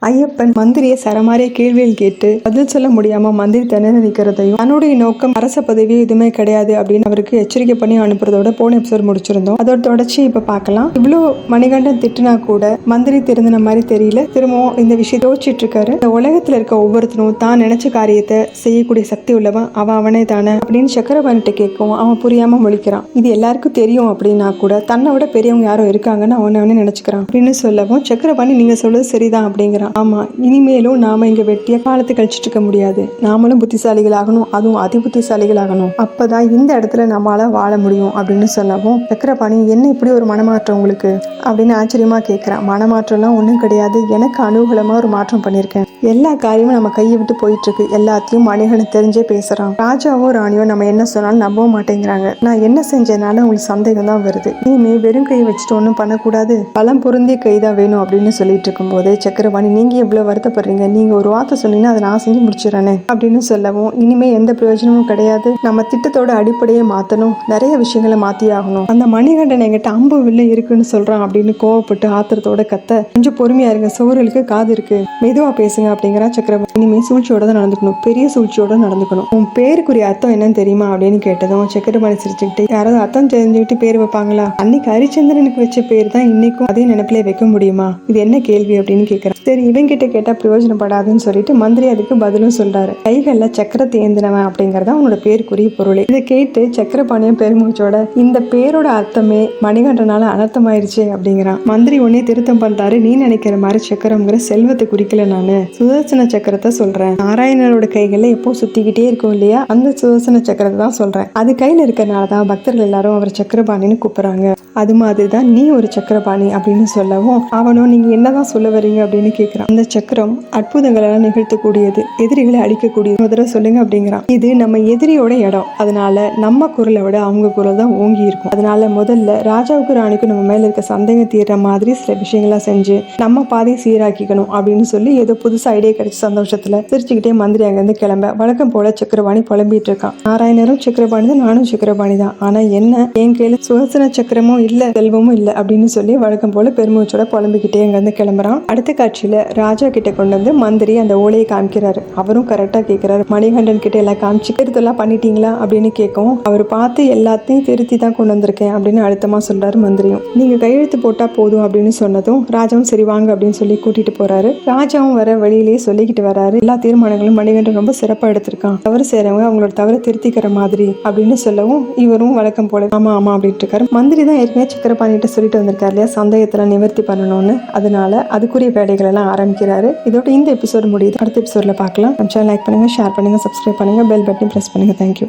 ஐயப்பன் மந்திரியை சரமாரிய கேள்வியில் கேட்டு பதில் சொல்ல முடியாம மந்திரி திணறி நிற்கிறதையும் தன்னுடைய நோக்கம் அரச பதவி எதுவுமே கிடையாது அப்படின்னு அவருக்கு எச்சரிக்கை பண்ணி அனுப்புறதோட போன எபிசோட் முடிச்சிருந்தோம். அதோட தொடர்ச்சி இப்ப பார்க்கலாம். இவ்வளோ மணிகண்டன் திட்டுனா கூட மந்திரி திருந்தின மாதிரி தெரியல. திரும்பவும் இந்த விஷயத்தை யோசிச்சுட்டு இருக்காரு. இந்த உலகத்துல இருக்க ஒவ்வொருத்தரும் தான் நினைச்ச காரியத்தை செய்யக்கூடிய சக்தி உள்ளவன் அவனே தானே அப்படின்னு சக்கரபாணிட்ட கேட்கவும் அவன் புரியாம முழிக்கிறான். இது எல்லாருக்கும் தெரியும் அப்படின்னா கூட தன்னை விட பெரியவங்க யாரோ இருக்காங்கன்னு அவனே நினைச்சுக்கிறான் அப்படின்னு சொல்லவும் சக்கரபாணி நீங்க சொல்றது சரிதான் அப்படிங்கிறான். ஆமா, இனிமேலும் நாம இங்க வெட்டிய காலத்தை கழிச்சிட்டு இருக்க முடியாது. நாமளும் புத்திசாலிகள் ஆகணும், அதுவும் அதி புத்திசாலிகள் ஆகணும். அப்பதான் இந்த இடத்துல நம்மளால வாழ முடியும் அப்படின்னு சொல்லவும் சக்கரபாணி என்ன இப்படி ஒரு மனமாற்றம் உங்களுக்கு அப்படின்னு ஆச்சரியமா கேட்கிறான். மனமாற்றம்லாம் ஒன்றும் கிடையாது, எனக்கு அனுகூலமா ஒரு மாற்றம் பண்ணியிருக்கேன். எல்லா காரியமும் நம்ம கையை விட்டு போயிட்டு இருக்கு. எல்லாத்தையும் மணிகண்டன் தெரிஞ்சே பேசுறான். ராஜாவோ ராணியோ நம்ம என்ன சொன்னாலும் நம்பவும் மாட்டேங்கிறாங்க. நான் என்ன செஞ்சதுனால உங்களுக்கு சந்தேகம் தான் வருது. இனிமே வெறும் கையை வச்சுட்டு ஒன்றும் பண்ணக்கூடாது, பலம் பொருந்திய கைதான் வேணும் அப்படின்னு சொல்லிட்டு இருக்கும் போதே சக்கரபாணி நீங்க எவ்வளவு வருத்தப்படுறீங்க, நீங்க ஒரு வார்த்தை சொன்னீங்கன்னா அதை நான் செஞ்சு முடிச்சிடறேனே அப்படின்னு சொல்லவும் இனிமே எந்த பிரயோஜனமும் கிடையாது, நம்ம திட்டத்தோட அடிப்படையை மாத்தணும், நிறைய விஷயங்களை மாத்தி ஆகணும். அந்த மணிகண்டன் என்கிட்ட அம்பு வில்ல இருக்குன்னு சொல்றான் அப்படின்னு கோவப்பட்டு ஆத்திரத்தோட கத்த கொஞ்சம் பொறுமையா இருங்க, சோறுகளுக்கு காது இருக்கு, மெதுவா பேசுங்க அப்படிங்கிற சக்கரபாணி. இனிமே சூழ்ச்சியோட தான் நடந்துக்கணும், பெரிய சூழ்ச்சியோட நடந்துக்கணும். உன் பேருக்குரிய அர்த்தம் என்னன்னு தெரியுமா அப்படின்னு கேட்டதும் சக்கரபாணி சிரிச்சுக்கிட்டு யாராவது அர்த்தம் தெரிஞ்சுக்கிட்டு பேர் வைப்பாங்களா? அன்னைக்கு ஹரிச்சந்திரனுக்கு வச்ச பேர் தான் இன்னைக்கும் அதே நினைப்பிலே வைக்க முடியுமா? இது என்ன கேள்வி அப்படின்னு கேட்கிறேன். சரி இவங்கிட்ட கேட்டா பிரயோஜனப்படாதுன்னு சொல்லிட்டு மந்திரி அதுக்கு பதிலும் சொல்றாரு. கைகள்ல சக்கரத்தை ஏந்தினவன் அப்படிங்கறத உன்னோட பேருக்குரிய பொருள். இதை கேட்டு சக்கரபாணியம் பெருமூச்சோட இந்த பேரோட அர்த்தமே மணிகண்டனால அனர்த்தமாயிருச்சு அப்படிங்கிறான். மந்திரி உடனே திருத்தம் பண்றாரு. நீ நினைக்கிற மாதிரி சக்கரம்ங்கிற செல்வத்தை குறிக்கல, நானு சுதர்சன சக்கரத்தை சொல்றேன். நாராயணனோட கைகள்ல எப்போ சுத்திக்கிட்டே இருக்கும் இல்லையா, அந்த சுதர்சன சக்கரத்தை தான் சொல்றேன். அது கையில இருக்கிறனாலதான் பக்தர்கள் எல்லாரும் அவர் சக்கரபாணின்னு கூப்பிடுறாங்க. அது மாதிரிதான் நீ ஒரு சக்கரபாணி அப்படின்னு சொல்லவும் அவனும் நீங்க என்னதான் சொல்ல வரீங்க அப்படின்னு கேட்கிறான். அந்த சக்கரம் அற்புதங்களை நிகழ்த்தக்கூடியது, எதிரிகளை அழிக்கக்கூடியது, முதல்ல சொல்லுங்க அப்படிங்கிறான். இது நம்ம எதிரியோட இடம், அதனால நம்ம குரலை விட அவங்க குரல் தான் ஓங்கி இருக்கும். அதனால முதல்ல ராஜாவுக்கு ராணிக்கும் நம்ம மேல இருக்க சந்தேகம் தீர்ற மாதிரி சில விஷயங்களா செஞ்சு நம்ம பாதையை சீராக்கிக்கணும் அப்படின்னு சொல்லி ஏதோ புதுசா ஐடியா கிடைச்ச சந்தோஷத்துல சிரிச்சுக்கிட்டே மந்திரி அங்கிருந்து கிளம்ப வழக்கம் போல சக்கரபாணி புலம்பிட்டு இருக்கான். நாராயணரும் சக்கரபாணி தான், நானும் சக்கரபாணி தான், ஆனா என்ன என் கையில சுதர்சன சக்கரமும் இல்ல, செல்வமும் இல்ல அப்படின்னு சொல்லி வழக்கம் போல பெருமூச்சோட புலம்பிக்கிட்டே அங்கிருந்து கிளம்புறான். அடுத்த காட்சியில ராஜா கிட்ட கொண்டு வந்து மந்திரி அந்த ஓலையை காமிக்கிறாரு. அவரும் கரெக்டா கேட்கிறாரு. மணிகண்டன் கிட்ட எல்லாம் காமிச்சு திருத்தெல்லாம் பண்ணிட்டீங்களா அப்படின்னு கேட்கவும் அவர் பார்த்து எல்லாத்தையும் திருத்தி தான் கொண்டு வந்திருக்கேன் அப்படின்னு அழுத்தமா சொல்றாரு மந்திரியும். நீங்க கையெழுத்து போட்டா போதும் அப்படின்னு சொன்னதும் ராஜாவும் சரி வாங்க அப்படின்னு சொல்லி கூட்டிட்டு போறாரு. ராஜாவும் வர வழியிலேயே சொல்லிக்கிட்டு வராரு. எல்லா தீர்மானங்களும் மணிகண்டன் ரொம்ப சிறப்பா எடுத்திருக்கான், தவறு செய்யறவங்க அவங்களோட தவறை திருத்திக்கிற மாதிரி அப்படின்னு சொல்லவும் இவரும் வழக்கம் போல ஆமா ஆமா அப்படின்ட்டு இருக்காரு. மந்திரி தான் ஏற்கனவே சக்கரபாணிகிட்ட சொல்லிட்டு வந்திருக்காரு இல்லையா, சந்தேகத்தெல்லாம் நிவர்த்தி பண்ணணும்னு. அதனால அதுக்குரிய வேலைகள் எல்லாம் ஆரம்பிக்கிறாரு. இதோட இந்த எபிசோட் முடியுது. அடுத்த எபிசோட்ல பார்க்கலாம். நம்ம சேனல் லைக் பண்ணுங்க, ஷேர் பண்ணுங்க, சப்ஸ்கிரைப் பண்ணுங்க, பெல் பட்டன் பிரஸ் பண்ணுங்க. தேங்க்யூ.